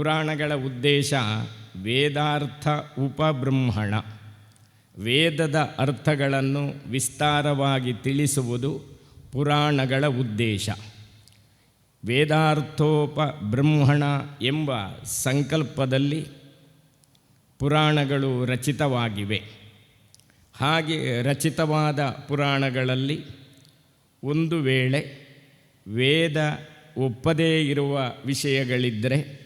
ಪುರಾಣಗಳ ಉದ್ದೇಶ ವೇದಾರ್ಥ ಉಪಬೃಂಹಣ. ವೇದದ ಅರ್ಥಗಳನ್ನು ವಿಸ್ತಾರವಾಗಿ ತಿಳಿಸುವುದು ಪುರಾಣಗಳ ಉದ್ದೇಶ. ವೇದಾರ್ಥೋಪಬೃಂಹಣ ಎಂಬ ಸಂಕಲ್ಪದಲ್ಲಿ ಪುರಾಣಗಳು ರಚಿತವಾಗಿವೆ. ಹಾಗೆ ರಚಿತವಾದ ಪುರಾಣಗಳಲ್ಲಿ ಒಂದು ವೇಳೆ ವೇದ ಒಪ್ಪದೇ ಇರುವ ವಿಷಯಗಳಿದ್ದರೆ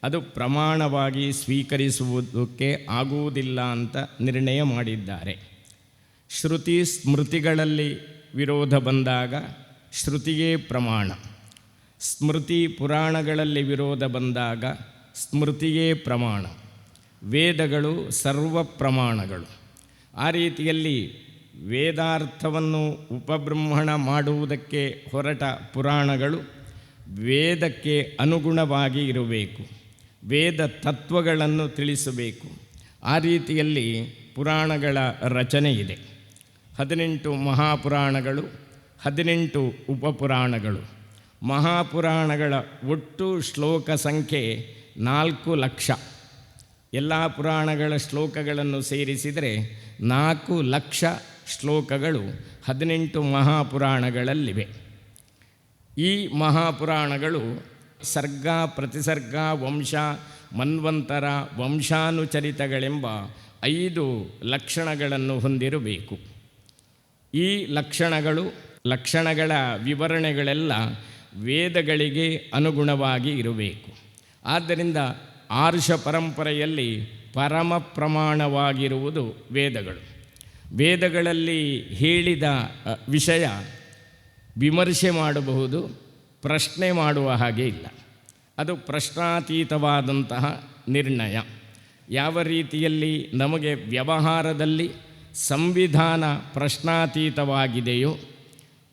ಅದು ಪ್ರಮಾಣವಾಗಿ ಸ್ವೀಕರಿಸುವುದಕ್ಕೆ ಆಗುವುದಿಲ್ಲ ಅಂತ ನಿರ್ಣಯ ಮಾಡಿದ್ದಾರೆ. ಶ್ರುತಿ ಸ್ಮೃತಿಗಳಲ್ಲಿ ವಿರೋಧ ಬಂದಾಗ ಶ್ರುತಿಯೇ ಪ್ರಮಾಣ, ಸ್ಮೃತಿ ಪುರಾಣಗಳಲ್ಲಿ ವಿರೋಧ ಬಂದಾಗ ಸ್ಮೃತಿಯೇ ಪ್ರಮಾಣ, ವೇದಗಳು ಸರ್ವ ಪ್ರಮಾಣಗಳು. ಆ ರೀತಿಯಲ್ಲಿ ವೇದಾರ್ಥವನ್ನು ಉಪಬೃಂಹಣ ಮಾಡುವುದಕ್ಕೆ ಹೊರಟ ಪುರಾಣಗಳು ವೇದಕ್ಕೆ ಅನುಗುಣವಾಗಿ ಇರಬೇಕು, ವೇದ ತತ್ವಗಳನ್ನು ತಿಳಿಸಬೇಕು. ಆ ರೀತಿಯಲ್ಲಿ ಪುರಾಣಗಳ ರಚನೆ ಇದೆ. 18 ಮಹಾಪುರಾಣಗಳು, 18 ಉಪಪುರಾಣಗಳು. ಮಹಾಪುರಾಣಗಳ ಒಟ್ಟು ಶ್ಲೋಕ ಸಂಖ್ಯೆ 4 ಲಕ್ಷ. ಎಲ್ಲ ಪುರಾಣಗಳ ಶ್ಲೋಕಗಳನ್ನು ಸೇರಿಸಿದರೆ 4 ಲಕ್ಷ ಶ್ಲೋಕಗಳು 18 ಮಹಾಪುರಾಣಗಳಲ್ಲಿವೆ. ಈ ಮಹಾಪುರಾಣಗಳು ಸರ್ಗ, ಪ್ರತಿಸರ್ಗ, ವಂಶ, ಮನ್ವಂತರ, ವಂಶಾನುಚರಿತಗಳೆಂಬ 5 ಲಕ್ಷಣಗಳನ್ನು ಹೊಂದಿರಬೇಕು. ಈ ಲಕ್ಷಣಗಳ ವಿವರಣೆಗಳೆಲ್ಲ ವೇದಗಳಿಗೆ ಅನುಗುಣವಾಗಿ ಇರಬೇಕು. ಆದ್ದರಿಂದ ಆರ್ಷ ಪರಂಪರೆಯಲ್ಲಿ ಪರಮ ಪ್ರಮಾಣವಾಗಿರುವುದು ವೇದಗಳು. ವೇದಗಳಲ್ಲಿ ಹೇಳಿದ ವಿಷಯ ವಿಮರ್ಶೆ ಮಾಡಬಹುದು, ಪ್ರಶ್ನೆ ಮಾಡುವ ಹಾಗೆ ಇಲ್ಲ. ಅದು ಪ್ರಶ್ನಾತೀತವಾದಂತಹ ನಿರ್ಣಯ. ಯಾವ ರೀತಿಯಲ್ಲಿ ನಮಗೆ ವ್ಯವಹಾರದಲ್ಲಿ ಸಂವಿಧಾನ ಪ್ರಶ್ನಾತೀತವಾಗಿದೆಯೋ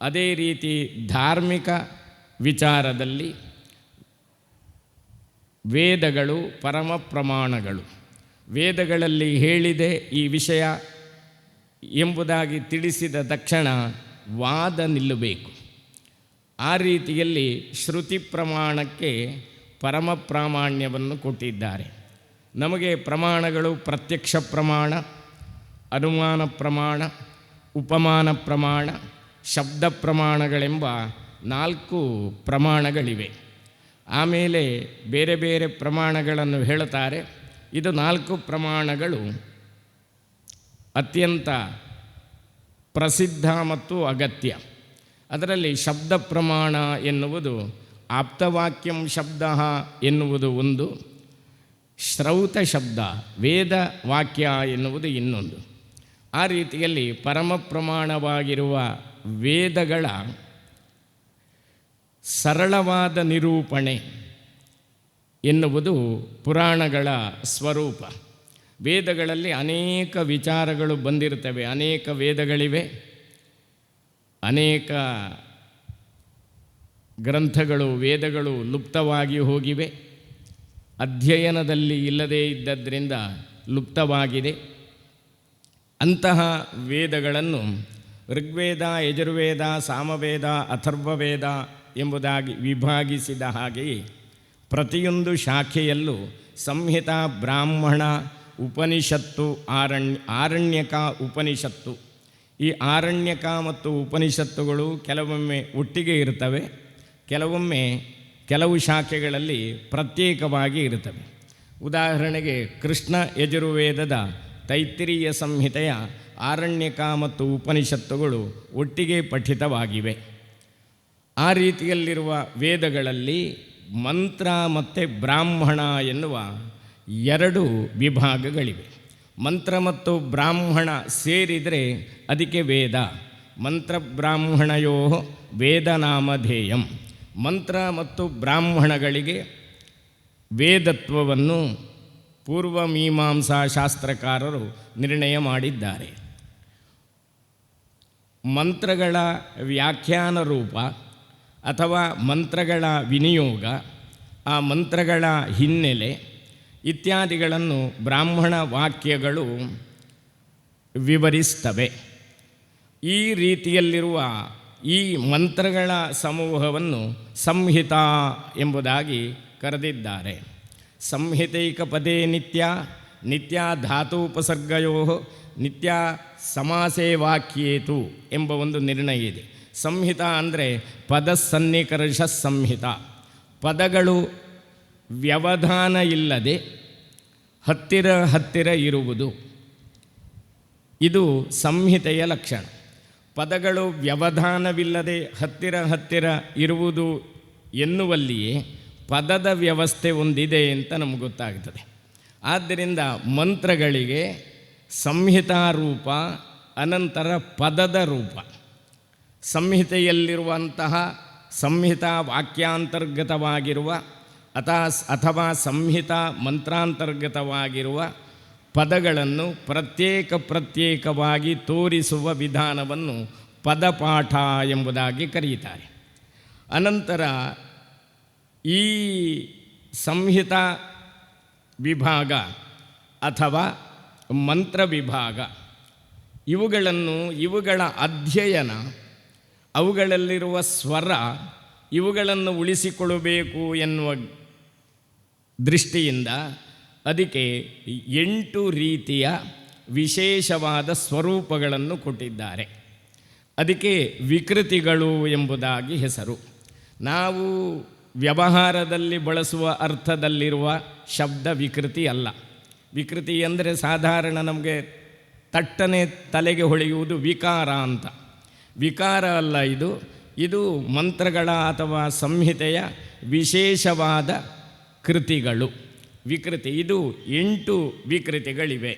ಅದೇ ರೀತಿ ಧಾರ್ಮಿಕ ವಿಚಾರದಲ್ಲಿ ವೇದಗಳು ಪರಮ ಪ್ರಮಾಣಗಳು. ವೇದಗಳಲ್ಲಿ ಹೇಳಿದೆ ಈ ವಿಷಯ ಎಂಬುದಾಗಿ ತಿಳಿಸಿದ ತಕ್ಷಣ ವಾದ ನಿಲ್ಲಬೇಕು. ಆ ರೀತಿಯಲ್ಲಿ ಶ್ರುತಿ ಪ್ರಮಾಣಕ್ಕೆ ಪರಮ ಪ್ರಾಮಾಣ್ಯವನ್ನು ಕೊಟ್ಟಿದ್ದಾರೆ. ನಮಗೆ ಪ್ರಮಾಣಗಳು ಪ್ರತ್ಯಕ್ಷ ಪ್ರಮಾಣ, ಅನುಮಾನ ಪ್ರಮಾಣ, ಉಪಮಾನ ಪ್ರಮಾಣ, ಶಬ್ದ ಪ್ರಮಾಣಗಳೆಂಬ 4 ಪ್ರಮಾಣಗಳಿವೆ. ಆಮೇಲೆ ಬೇರೆ ಬೇರೆ ಪ್ರಮಾಣಗಳನ್ನು ಹೇಳುತ್ತಾರೆ. ಇದು 4 ಪ್ರಮಾಣಗಳು ಅತ್ಯಂತ ಪ್ರಸಿದ್ಧ ಮತ್ತು ಅಗತ್ಯ. ಅದರಲ್ಲಿ ಶಬ್ದ ಪ್ರಮಾಣ ಎನ್ನುವುದು ಆಪ್ತವಾಕ್ಯಂ ಶಬ್ದ ಎನ್ನುವುದು ಒಂದು, ಶ್ರೌತ ಶಬ್ದ ವೇದ ವಾಕ್ಯ ಎನ್ನುವುದು ಇನ್ನೊಂದು. ಆ ರೀತಿಯಲ್ಲಿ ಪರಮ ಪ್ರಮಾಣವಾಗಿರುವ ವೇದಗಳ ಸರಳವಾದ ನಿರೂಪಣೆ ಎನ್ನುವುದು ಪುರಾಣಗಳ ಸ್ವರೂಪ. ವೇದಗಳಲ್ಲಿ ಅನೇಕ ವಿಚಾರಗಳು ಬಂದಿರುತ್ತವೆ, ಅನೇಕ ವೇದಗಳಿವೆ, ಅನೇಕ ಗ್ರಂಥಗಳು ವೇದಗಳು ಲುಪ್ತವಾಗಿ ಹೋಗಿವೆ, ಅಧ್ಯಯನದಲ್ಲಿ ಇಲ್ಲದೇ ಇದ್ದದ್ರಿಂದ ಲುಪ್ತವಾಗಿದೆ. ಅಂತಹ ವೇದಗಳನ್ನು ಋಗ್ವೇದ, ಯಜುರ್ವೇದ, ಸಾಮವೇದ, ಅಥರ್ವವೇದ ಎಂಬುದಾಗಿ ವಿಭಾಗಿಸಿದ ಹಾಗೆಯೇ ಪ್ರತಿಯೊಂದು ಶಾಖೆಯಲ್ಲೂ ಸಂಹಿತ, ಬ್ರಾಹ್ಮಣ, ಉಪನಿಷತ್ತು, ಆರಣ್ಯಕ, ಉಪನಿಷತ್ತು. ಈ ಆರಣ್ಯಕ ಮತ್ತು ಉಪನಿಷತ್ತುಗಳು ಕೆಲವೊಮ್ಮೆ ಒಟ್ಟಿಗೆ ಇರ್ತವೆ, ಕೆಲವೊಮ್ಮೆ ಕೆಲವು ಶಾಖೆಗಳಲ್ಲಿ ಪ್ರತ್ಯೇಕವಾಗಿ ಇರುತ್ತವೆ. ಉದಾಹರಣೆಗೆ ಕೃಷ್ಣ ಯಜುರ್ವೇದದ ತೈತ್ತಿರೀಯ ಸಂಹಿತೆಯ ಆರಣ್ಯಕ ಮತ್ತು ಉಪನಿಷತ್ತುಗಳು ಒಟ್ಟಿಗೆ ಪಠಿತವಾಗಿವೆ. ಆ ರೀತಿಯಲ್ಲಿರುವ ವೇದಗಳಲ್ಲಿ ಮಂತ್ರ ಮತ್ತು ಬ್ರಾಹ್ಮಣ ಎನ್ನುವ 2 ವಿಭಾಗಗಳಿವೆ. ಮಂತ್ರ ಮತ್ತು ಬ್ರಾಹ್ಮಣ ಸೇರಿದರೆ ಅದಕ್ಕೆ ವೇದ. ಮಂತ್ರ ಬ್ರಾಹ್ಮಣಯೋ ವೇದನಾಮಧೇಯಂ. ಮಂತ್ರ ಮತ್ತು ಬ್ರಾಹ್ಮಣಗಳಿಗೆ ವೇದತ್ವವನ್ನು ಪೂರ್ವಮೀಮಾಂಸಾ ಶಾಸ್ತ್ರಕಾರರು ನಿರ್ಣಯ ಮಾಡಿದ್ದಾರೆ. ಮಂತ್ರಗಳ ವ್ಯಾಖ್ಯಾನ ರೂಪ ಅಥವಾ ಮಂತ್ರಗಳ ವಿನಿಯೋಗ, ಆ ಮಂತ್ರಗಳ ಹಿನ್ನೆಲೆ ಇತ್ಯಾದಿಗಳನ್ನು ಬ್ರಾಹ್ಮಣ ವಾಕ್ಯಗಳು ವಿವರಿಸ್ತವೆ. ಈ ರೀತಿಯಲ್ಲಿರುವ ಈ ಮಂತ್ರಗಳ ಸಮೂಹವನ್ನು ಸಂಹಿತಾ ಎಂಬುದಾಗಿ ಕರೆದಿದ್ದಾರೆ. ಸಂಹಿತೈಕಪದೇ ನಿತ್ಯ ನಿತ್ಯ ಧಾತೂಪಸರ್ಗಯೋ ನಿತ್ಯ ಸಮಾಸೇ ವಾಕ್ಯೇತು ಎಂಬ ಒಂದು ನಿರ್ಣಯ ಇದೆ. ಸಂಹಿತ ಅಂದರೆ ಪದಸನ್ನಿಕರ್ಷ ಸಂಹಿತ, ಪದಗಳು ವ್ಯವಧಾನ ಇಲ್ಲದೆ ಹತ್ತಿರ ಇರುವುದು, ಇದು ಸಂಹಿತೆಯ ಲಕ್ಷಣ. ಪದಗಳು ವ್ಯವಧಾನವಿಲ್ಲದೆ ಹತ್ತಿರ ಇರುವುದು ಎನ್ನುವಲ್ಲಿಯೇ ಪದದ ವ್ಯವಸ್ಥೆ ಒಂದಿದೆ ಅಂತ ನಮಗೆ ಗೊತ್ತಾಗ್ತದೆ. ಆದ್ದರಿಂದ ಮಂತ್ರಗಳಿಗೆ ಸಂಹಿತಾ ರೂಪ, ಅನಂತರ ಪದದ ರೂಪ. ಸಂಹಿತೆಯಲ್ಲಿರುವಂತಹ ಸಂಹಿತಾ ವಾಕ್ಯಾಂತರ್ಗತವಾಗಿರುವ ಅಥವಾ ಸಂಹಿತಾ ಮಂತ್ರಾಂತರ್ಗತವಾಗಿರುವ ಪದಗಳನ್ನು ಪ್ರತ್ಯೇಕವಾಗಿ ತೋರಿಸುವ ವಿಧಾನವನ್ನು ಪದಪಾಠ ಎಂಬುದಾಗಿ ಕರೆಯುತ್ತಾರೆ. ಅನಂತರ ಈ ಸಂಹಿತಾ ವಿಭಾಗ ಅಥವಾ ಮಂತ್ರ ವಿಭಾಗ ಇವುಗಳ ಅಧ್ಯಯನ, ಅವುಗಳಲ್ಲಿರುವ ಸ್ವರ, ಇವುಗಳನ್ನು ಉಳಿಸಿಕೊಳ್ಳಬೇಕು ಎನ್ನುವ ದೃಷ್ಟಿಯಿಂದ ಅದಕ್ಕೆ 8 ರೀತಿಯ ವಿಶೇಷವಾದ ಸ್ವರೂಪಗಳನ್ನು ಕೊಟ್ಟಿದ್ದಾರೆ. ಅದಕ್ಕೆ ವಿಕೃತಿಗಳು ಎಂಬುದಾಗಿ ಹೆಸರು. ನಾವು ವ್ಯವಹಾರದಲ್ಲಿ ಬಳಸುವ ಅರ್ಥದಲ್ಲಿರುವ ಶಬ್ದ ವಿಕೃತಿ ಅಲ್ಲ. ವಿಕೃತಿ ಅಂದರೆ ಸಾಧಾರಣ ನಮಗೆ ತಟ್ಟನೆ ತಲೆಗೆ ಹೊಳೆಯುವುದು ವಿಕಾರ ಅಂತ. ವಿಕಾರ ಅಲ್ಲ ಇದು ಮಂತ್ರಗಳ ಅಥವಾ ಸಂಹಿತೆಯ ವಿಶೇಷವಾದ ಕೃತಿಗಳು. ವಿಕೃತಿ, ಇದು 8 ವಿಕೃತಿಗಳಿವೆ.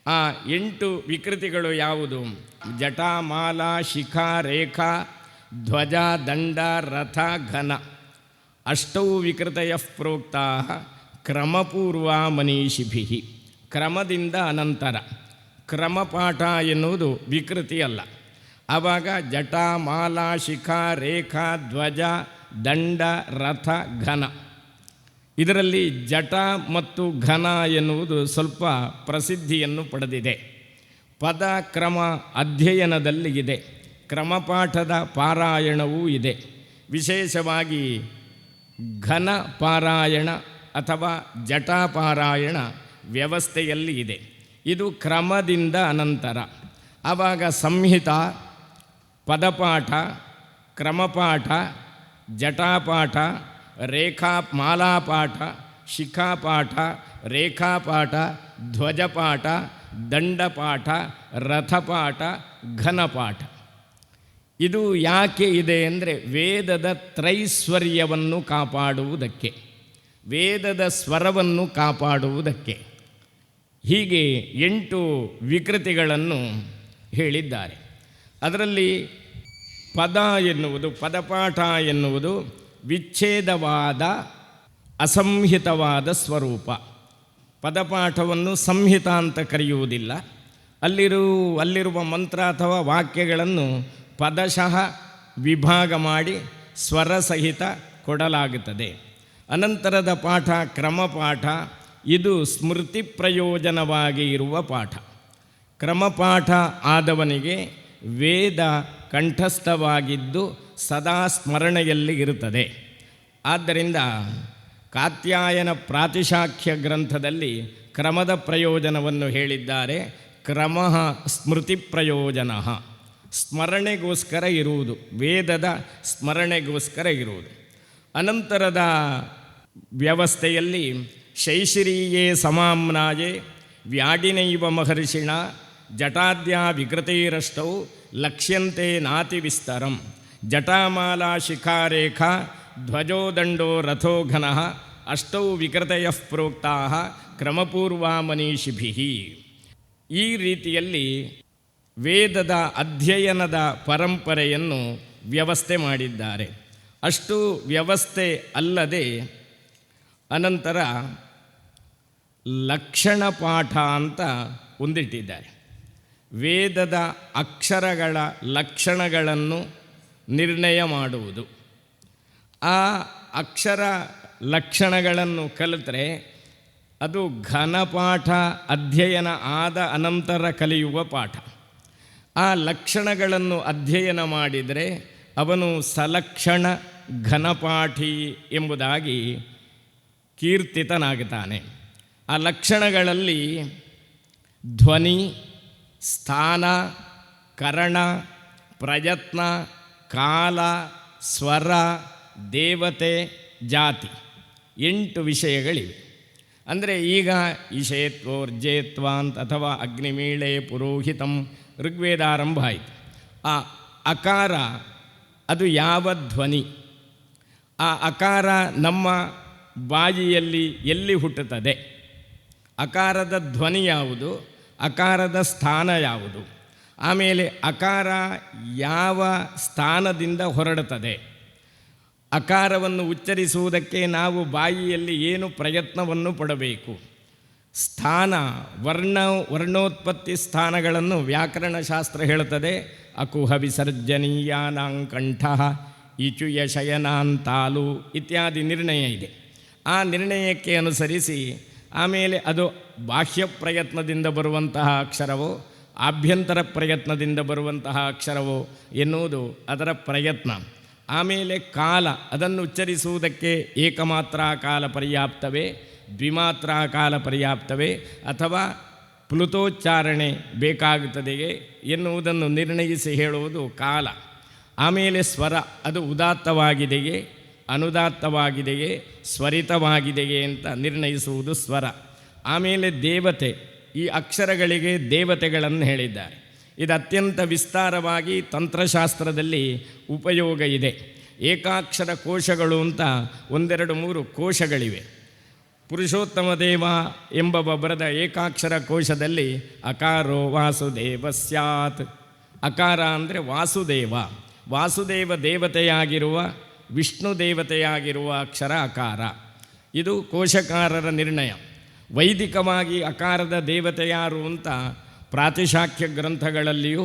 ಆ 8 ವಿಕೃತಿಗಳು ಯಾವುದು? ಜಟ, ಮಾಲ, ಶಿಖಾ, ರೇಖಾ, ಧ್ವಜ, ದಂಡ, ರಥ, ಘನ. ಅಷ್ಟೌ ವಿಕೃತಯ ಪ್ರೋಕ್ತಾ ಕ್ರಮಪೂರ್ವ ಮನೀಷಿಭಿ. ಕ್ರಮದಿಂದ ಅನಂತರ. ಕ್ರಮಪಾಠ ಎನ್ನುವುದು ವಿಕೃತಿ ಅಲ್ಲ. ಆವಾಗ ಜಟ, ಮಾಲ, ಶಿಖಾ, ರೇಖಾ, ಧ್ವಜ, ದಂಡ, ರಥ, ಘನ. ಇದರಲ್ಲಿ ಜಟ ಮತ್ತು ಘನ ಎನ್ನುವುದು ಸ್ವಲ್ಪ ಪ್ರಸಿದ್ಧಿಯನ್ನು ಪಡೆದಿದೆ. ಪದ ಕ್ರಮ ಅಧ್ಯಯನದಲ್ಲಿ ಇದೆ, ಕ್ರಮಪಾಠದ ಪಾರಾಯಣವೂ ಇದೆ. ವಿಶೇಷವಾಗಿ ಘನ ಪಾರಾಯಣ ಅಥವಾ ಜಟಾಪಾರಾಯಣ ವ್ಯವಸ್ಥೆಯಲ್ಲಿ ಇದೆ. ಇದು ಕ್ರಮದಿಂದ ಅನಂತರ. ಆವಾಗ ಸಂಹಿತ, ಪದಪಾಠ, ಕ್ರಮಪಾಠ, ಜಟಾಪಾಠ, ಮಾಲಾಪಾಠ, ಶಿಖಾಪಾಠ, ರೇಖಾಪಾಠ, ಧ್ವಜಪಾಠ, ದಂಡಪಾಠ, ರಥಪಾಠ, ಘನಪಾಠ. ಇದು ಯಾಕೆ ಇದೆ ಅಂದರೆ ವೇದದ ತ್ರೈಶ್ವರ್ಯವನ್ನು ಕಾಪಾಡುವುದಕ್ಕೆ, ವೇದದ ಸ್ವರವನ್ನು ಕಾಪಾಡುವುದಕ್ಕೆ. ಹೀಗೆ 8 ವಿಕೃತಿಗಳನ್ನು ಹೇಳಿದ್ದಾರೆ. ಅದರಲ್ಲಿ ಪದ ಎನ್ನುವುದು, ಪದಪಾಠ ಎನ್ನುವುದು ವಿಚ್ಛೇದವಾದ ಅಸಂಹಿತವಾದ ಸ್ವರೂಪ. ಪದಪಾಠವನ್ನು ಸಂಹಿತ ಅಂತ ಕರೆಯುವುದಿಲ್ಲ. ಅಲ್ಲಿರುವ ಮಂತ್ರ ಅಥವಾ ವಾಕ್ಯಗಳನ್ನು ಪದಶಃ ವಿಭಾಗ ಮಾಡಿ ಸ್ವರ ಸಹಿತ ಕೊಡಲಾಗುತ್ತದೆ. ಅನಂತರದ ಪಾಠ ಕ್ರಮಪಾಠ. ಇದು ಸ್ಮೃತಿ ಪ್ರಯೋಜನವಾಗಿ ಇರುವ ಪಾಠ. ಕ್ರಮಪಾಠ ಆದವನಿಗೆ ವೇದ ಕಂಠಸ್ಥವಾಗಿದ್ದು ಸದಾ ಸ್ಮರಣೆಯಲ್ಲಿ ಇರುತ್ತದೆ. ಆದ್ದರಿಂದ ಕಾತ್ಯಾಯನ ಪ್ರಾತಿಶಾಖ್ಯ ಗ್ರಂಥದಲ್ಲಿ ಕ್ರಮದ ಪ್ರಯೋಜನವನ್ನು ಹೇಳಿದ್ದಾರೆ. ಕ್ರಮ ಸ್ಮೃತಿ ಪ್ರಯೋಜನ, ಸ್ಮರಣೆಗೋಸ್ಕರ ಇರುವುದು, ವೇದದ ಸ್ಮರಣೆಗೋಸ್ಕರ ಇರುವುದು. ಅನಂತರದ ವ್ಯವಸ್ಥೆಯಲ್ಲಿ ಶೈಶಿರೀಯೇ ಸಮಾಮ್ನಾಯೇ ವ್ಯಾಡಿನೈವ ಮಹರ್ಷಿಣ ಜಟಾದ್ಯ ವಿಕೃತೈರಷ್ಟೌ ಲಕ್ಷ್ಯಂತೆ ನಾತಿ ವಿಸ್ತರಂ. ಜಟಾಮಾಲಾ ಶಿಖಾರೇಖಾ ಧ್ವಜೋದಂಡೋ ರಥೋ ಘನಃ ಅಷ್ಟೌ ವಿಕೃತಯ ಪ್ರೋಕ್ತಾ ಕ್ರಮಪೂರ್ವ ಮನೀಷಿಭಿ. ಈ ರೀತಿಯಲ್ಲಿ ವೇದದ ಅಧ್ಯಯನದ ಪರಂಪರೆಯನ್ನು ವ್ಯವಸ್ಥೆ ಮಾಡಿದ್ದಾರೆ. ಅಷ್ಟು ವ್ಯವಸ್ಥೆ ಅಲ್ಲದೆ ಅನಂತರ ಲಕ್ಷಣ ಪಾಠ ಅಂತ ಒಂದಿಟ್ಟಿದ್ದಾರೆ. ವೇದದ ಅಕ್ಷರಗಳ ಲಕ್ಷಣಗಳನ್ನು ನಿರ್ಣಯ ಮಾಡುವುದು. ಆ ಅಕ್ಷರ ಲಕ್ಷಣಗಳನ್ನು ಕಲಿತರೆ ಅದು ಘನಪಾಠ ಅಧ್ಯಯನ ಆದ ಅನಂತರ ಕಲಿಯುವ ಪಾಠ. ಆ ಲಕ್ಷಣಗಳನ್ನು ಅಧ್ಯಯನ ಮಾಡಿದರೆ ಅವನು ಸಲಕ್ಷಣ ಘನಪಾಠಿ ಎಂಬುದಾಗಿ ಕೀರ್ತಿತನಾಗುತ್ತಾನೆ. ಆ ಲಕ್ಷಣಗಳಲ್ಲಿ ಧ್ವನಿ, ಸ್ಥಾನ, ಕರಣ, ಪ್ರಯತ್ನ, ಕಾಲ, ಸ್ವರ, ದೇವತೆ, ಜಾತಿ 8 ವಿಷಯಗಳಿವೆ. ಅಂದರೆ ಈಗ ಈಶೇತ್ವೋರ್ಜೇತ್ವಾಂತ್ ಅಥವಾ ಅಗ್ನಿಮೀಳೆ ಪುರೋಹಿತಂ ಋಗ್ವೇದ ಆರಂಭ ಆಯಿತು. ಆ ಅಕಾರ ಅದು ಯಾವ ಧ್ವನಿ? ಆ ಅಕಾರ ನಮ್ಮ ಬಾಯಿಯಲ್ಲಿ ಎಲ್ಲಿ ಹುಟ್ಟುತ್ತದೆ? ಅಕಾರದ ಧ್ವನಿ ಯಾವುದು? ಅಕಾರದ ಸ್ಥಾನ ಯಾವುದು? ಆಮೇಲೆ ಅಕಾರ ಯಾವ ಸ್ಥಾನದಿಂದ ಹೊರಡುತ್ತದೆ? ಅಕಾರವನ್ನು ಉಚ್ಚರಿಸುವುದಕ್ಕೆ ನಾವು ಬಾಯಿಯಲ್ಲಿ ಏನು ಪ್ರಯತ್ನವನ್ನು ಪಡಬೇಕು? ಸ್ಥಾನ, ವರ್ಣೋತ್ಪತ್ತಿ ಸ್ಥಾನಗಳನ್ನು ವ್ಯಾಕರಣಶಾಸ್ತ್ರ ಹೇಳುತ್ತದೆ. ಅಕುಹ ವಿಸರ್ಜನೀಯಾನಾಂ ಕಂಠಃ ಇಚುಯ ಶಯನಾಂತಾಲು ಇತ್ಯಾದಿ ನಿರ್ಣಯ ಇದೆ. ಆ ನಿರ್ಣಯಕ್ಕೆ ಅನುಸರಿಸಿ ಆಮೇಲೆ ಅದು ಬಾಹ್ಯ ಪ್ರಯತ್ನದಿಂದ ಬರುವಂತಹ ಅಕ್ಷರವೋ ಆಭ್ಯಂತರ ಪ್ರಯತ್ನದಿಂದ ಬರುವಂತಹ ಅಕ್ಷರವೋ ಎನ್ನುವುದು ಅದರ ಪ್ರಯತ್ನ. ಆಮೇಲೆ ಕಾಲ, ಅದನ್ನು ಉಚ್ಚರಿಸುವುದಕ್ಕೆ ಏಕಮಾತ್ರಾ ಕಾಲ ಪರ್ಯಾಪ್ತವೇ, ದ್ವಿಮಾತ್ರಾ ಕಾಲ ಪರ್ಯಾಪ್ತವೇ ಅಥವಾ ಪ್ಲುತೋಚ್ಚಾರಣೆ ಬೇಕಾಗುತ್ತದೆಯೇ ಎನ್ನುವುದನ್ನು ನಿರ್ಣಯಿಸಿ ಹೇಳುವುದು ಕಾಲ. ಆಮೇಲೆ ಸ್ವರ, ಅದು ಉದಾತ್ತವಾಗಿದೆಯೇ, ಅನುದಾತ್ತವಾಗಿದೆಯೇ, ಸ್ವರಿತವಾಗಿದೆಯೇ ಅಂತ ನಿರ್ಣಯಿಸುವುದು ಸ್ವರ. ಆಮೇಲೆ ದೇವತೆ, ಈ ಅಕ್ಷರಗಳಿಗೆ ದೇವತೆಗಳನ್ನು ಹೇಳಿದ್ದಾರೆ. ಇದು ಅತ್ಯಂತ ವಿಸ್ತಾರವಾಗಿ ತಂತ್ರಶಾಸ್ತ್ರದಲ್ಲಿ ಉಪಯೋಗ ಇದೆ. ಏಕಾಕ್ಷರ ಕೋಶಗಳು ಅಂತ 1, 2, 3 ಕೋಶಗಳಿವೆ. ಪುರುಷೋತ್ತಮ ದೇವ ಎಂಬ ಬರೆದ ಏಕಾಕ್ಷರ ಕೋಶದಲ್ಲಿ ಅಕಾರೋ ವಾಸುದೇವ ಸ್ಯಾತ್. ಅಕಾರ ಅಂದರೆ ವಾಸುದೇವ, ವಾಸುದೇವ ದೇವತೆಯಾಗಿರುವ, ವಿಷ್ಣು ದೇವತೆಯಾಗಿರುವ ಅಕ್ಷರ ಅಕಾರ. ಇದು ಕೋಶಕಾರರ ನಿರ್ಣಯ. ವೈದಿಕವಾಗಿ ಅಕಾರದ ದೇವತೆ ಯಾರು ಅಂತ ಪ್ರಾತಿಶಾಖ್ಯ ಗ್ರಂಥಗಳಲ್ಲಿಯೂ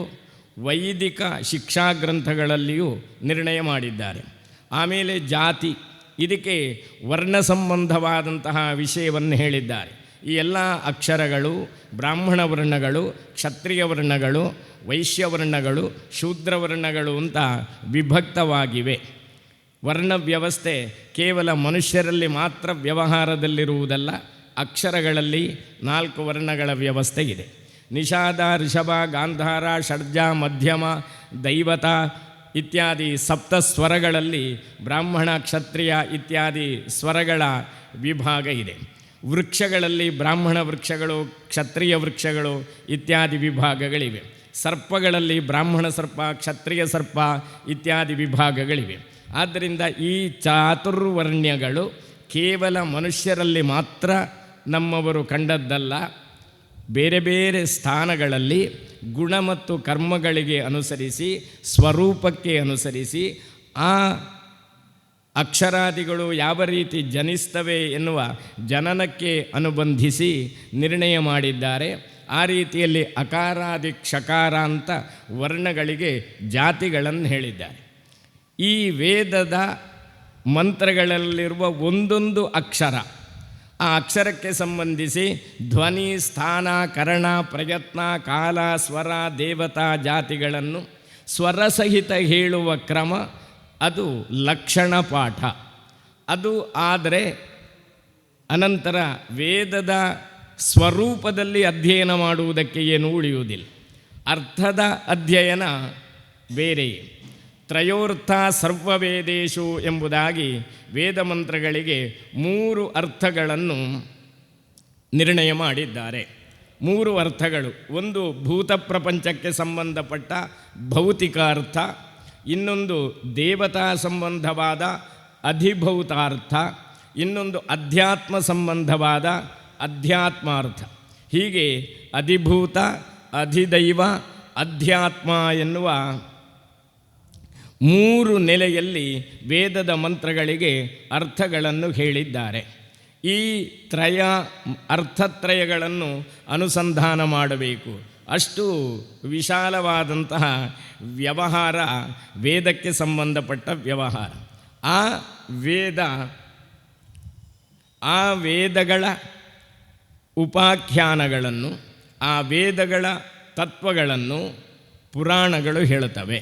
ವೈದಿಕ ಶಿಕ್ಷಾ ಗ್ರಂಥಗಳಲ್ಲಿಯೂ ನಿರ್ಣಯ ಮಾಡಿದ್ದಾರೆ. ಆಮೇಲೆ ಜಾತಿ, ಇದಕ್ಕೆ ವರ್ಣ ಸಂಬಂಧವಾದಂತಹ ವಿಷಯವನ್ನು ಹೇಳಿದ್ದಾರೆ. ಈ ಎಲ್ಲ ಅಕ್ಷರಗಳು ಬ್ರಾಹ್ಮಣ ವರ್ಣಗಳು, ಕ್ಷತ್ರಿಯ ವರ್ಣಗಳು, ವೈಶ್ಯವರ್ಣಗಳು, ಶೂದ್ರವರ್ಣಗಳು ಅಂತ ವಿಭಕ್ತವಾಗಿವೆ. ವರ್ಣ ವ್ಯವಸ್ಥೆ ಕೇವಲ ಮನುಷ್ಯರಲ್ಲಿ ಮಾತ್ರ ವ್ಯವಹಾರದಲ್ಲಿರುವುದಲ್ಲ, ಅಕ್ಷರಗಳಲ್ಲಿ 4 ವರ್ಣಗಳ ವ್ಯವಸ್ಥೆ ಇದೆ. ನಿಷಾದ, ಋಷಭ, ಗಾಂಧಾರ, ಷಡ್ಜ, ಮಧ್ಯಮ, ದೈವತ ಇತ್ಯಾದಿ ಸಪ್ತ ಸ್ವರಗಳಲ್ಲಿ ಬ್ರಾಹ್ಮಣ, ಕ್ಷತ್ರಿಯ ಇತ್ಯಾದಿ ಸ್ವರಗಳ ವಿಭಾಗ ಇದೆ. ವೃಕ್ಷಗಳಲ್ಲಿ ಬ್ರಾಹ್ಮಣ ವೃಕ್ಷಗಳು, ಕ್ಷತ್ರಿಯ ವೃಕ್ಷಗಳು ಇತ್ಯಾದಿ ವಿಭಾಗಗಳಿವೆ. ಸರ್ಪಗಳಲ್ಲಿ ಬ್ರಾಹ್ಮಣ ಸರ್ಪ, ಕ್ಷತ್ರಿಯ ಸರ್ಪ ಇತ್ಯಾದಿ ವಿಭಾಗಗಳಿವೆ. ಆದ್ದರಿಂದ ಈ ಚಾತುರ್ವರ್ಣ್ಯಗಳು ಕೇವಲ ಮನುಷ್ಯರಲ್ಲಿ ಮಾತ್ರ ನಮ್ಮವರು ಕಂಡದ್ದಲ್ಲ, ಬೇರೆ ಬೇರೆ ಸ್ಥಾನಗಳಲ್ಲಿ ಗುಣ ಮತ್ತು ಕರ್ಮಗಳಿಗೆ ಅನುಸರಿಸಿ, ಸ್ವರೂಪಕ್ಕೆ ಅನುಸರಿಸಿ ಆ ಅಕ್ಷರಾದಿಗಳು ಯಾವ ರೀತಿ ಜನಿಸ್ತವೆ ಎನ್ನುವ ಜನನಕ್ಕೆ ಅನುಬಂಧಿಸಿ ನಿರ್ಣಯ ಮಾಡಿದ್ದಾರೆ. ಆ ರೀತಿಯಲ್ಲಿ ಅಕಾರಾದಿ ಕ್ಷಕಾರ ಅಂತ ವರ್ಣಗಳಿಗೆ ಜಾತಿಗಳನ್ನು ಹೇಳಿದ್ದಾರೆ. ಈ ವೇದದ ಮಂತ್ರಗಳಲ್ಲಿರುವ ಒಂದೊಂದು ಅಕ್ಷರ, ಆ ಅಕ್ಷರಕ್ಕೆ ಸಂಬಂಧಿಸಿ ಧ್ವನಿ, ಸ್ಥಾನ, ಕರಣ, ಪ್ರಯತ್ನ, ಕಾಲ, ಸ್ವರ, ದೇವತಾ ಜಾತಿಗಳನ್ನು ಸ್ವರಸಹಿತ ಹೇಳುವ ಕ್ರಮ ಅದು ಲಕ್ಷಣ ಪಾಠ. ಅದು ಆದರೆ ಅನಂತರ ವೇದದ ಸ್ವರೂಪದಲ್ಲಿ ಅಧ್ಯಯನ ಮಾಡುವುದಕ್ಕೆ ಏನು ಉಳಿಯುವುದಿಲ್ಲ. ಅರ್ಥದ ಅಧ್ಯಯನ ಬೇರೆಯೇ. ತ್ರಯೋರ್ಥ ಸರ್ವವೇದೇಶು ಎಂಬುದಾಗಿ ವೇದ ಮಂತ್ರಗಳಿಗೆ 3 ಅರ್ಥಗಳನ್ನು ನಿರ್ಣಯ ಮಾಡಿದ್ದಾರೆ. 3 ಅರ್ಥಗಳು. ಒಂದು ಭೂತ ಪ್ರಪಂಚಕ್ಕೆ ಸಂಬಂಧಪಟ್ಟ ಭೌತಿಕ ಅರ್ಥ, ಇನ್ನೊಂದು ದೇವತಾ ಸಂಬಂಧವಾದ ಅಧಿಭೌತಾರ್ಥ, ಇನ್ನೊಂದು ಅಧ್ಯಾತ್ಮ ಸಂಬಂಧವಾದ ಅಧ್ಯಾತ್ಮಾರ್ಥ. ಹೀಗೆ ಅಧಿಭೂತ, ಅಧಿದೈವ, ಅಧ್ಯಾತ್ಮ ಎನ್ನುವ 3 ನೆಲೆಯಲ್ಲಿ ವೇದದ ಮಂತ್ರಗಳಿಗೆ ಅರ್ಥಗಳನ್ನು ಹೇಳಿದ್ದಾರೆ. ಈ ಅರ್ಥತ್ರಯಗಳನ್ನು ಅನುಸಂಧಾನ ಮಾಡಬೇಕು. ಅಷ್ಟು ವಿಶಾಲವಾದಂತಹ ವ್ಯವಹಾರ ವೇದಕ್ಕೆ ಸಂಬಂಧಪಟ್ಟ ವ್ಯವಹಾರ. ಆ ವೇದಗಳ ಉಪಾಖ್ಯಾನಗಳನ್ನು, ಆ ವೇದಗಳ ತತ್ವಗಳನ್ನು ಪುರಾಣಗಳು ಹೇಳುತ್ತವೆ.